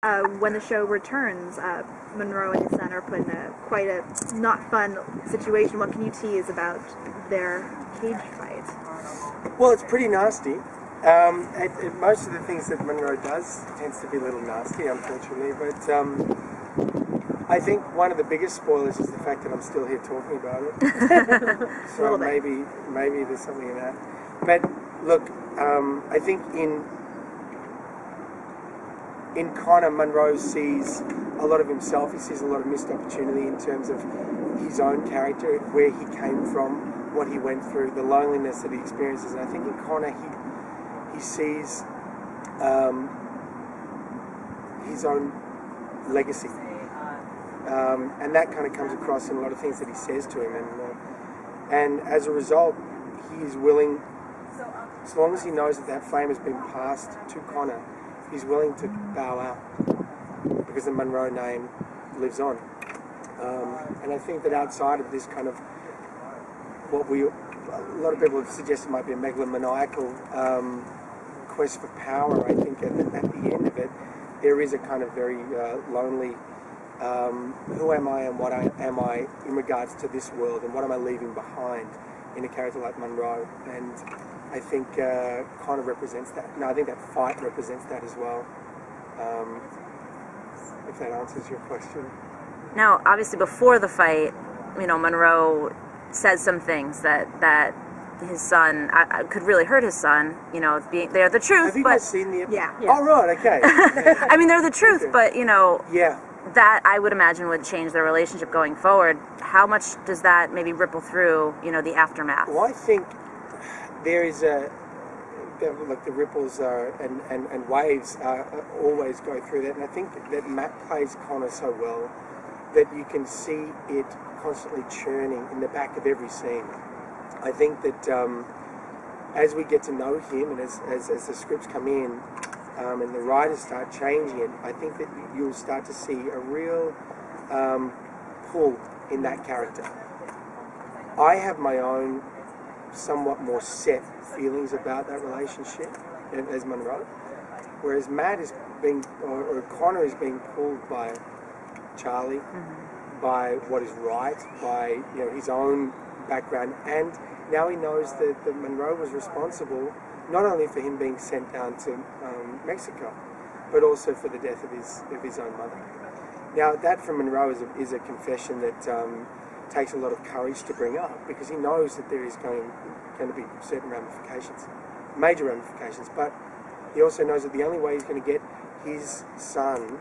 When the show returns, Monroe and his son are put in quite a not fun situation. What can you tease about their cage fight? Well, it's pretty nasty. Most of the things that Monroe does tends to be a little nasty, unfortunately. But I think one of the biggest spoilers is the fact that I'm still here talking about it. So maybe there's something in that. But look, I think in Connor, Monroe sees a lot of himself. He sees a lot of missed opportunity in terms of his own character, where he came from, what he went through, the loneliness that he experiences. And I think in Connor, he sees his own legacy, and that kind of comes across in a lot of things that he says to him. And as a result, he is willing, as long as he knows that flame has been passed to Connor, he's willing to bow out because the Monroe name lives on. And I think that outside of this kind of what a lot of people have suggested might be a megalomaniacal quest for power, I think at the end of it, there is a kind of very lonely, who am I and what am I in regards to this world, and what am I leaving behind in a character like Monroe. And I think Connor represents that. No, I think that fight represents that as well. If that answers your question. Now, obviously, before the fight, Monroe says some things that his son could really hurt his son. They're the truth. Have you guys seen the episode? Yeah. Oh, right. Okay. I mean, they're the truth, okay. But yeah. That I would imagine would change their relationship going forward. How much does that maybe ripple through, the aftermath? Well, I think there is the ripples and waves always go through that, and I think that Matt plays Connor so well that you can see it constantly churning in the back of every scene. I think that as we get to know him, and as the scripts come in, and the writers start changing it, I think that you'll start to see a real pull in that character. I have my own somewhat more set feelings about that relationship as Monroe, whereas Matt is being, or Connor is being pulled by Charlie, by what is right, by his own background, and now he knows that Monroe was responsible not only for him being sent down to Mexico, but also for the death of his own mother. Now that from Monroe is a confession that takes a lot of courage to bring up, because he knows that there is going to be certain ramifications, major ramifications, but he also knows that the only way he's going to get his son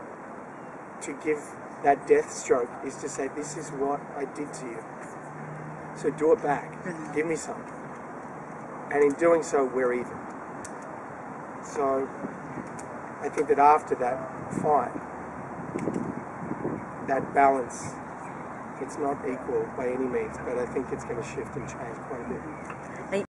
to give that death stroke is to say, this is what I did to you, so do it back, give me some. And in doing so, we're even. So I think that after that fight, that balance, it's not equal by any means, but I think it's going to shift and change quite a bit.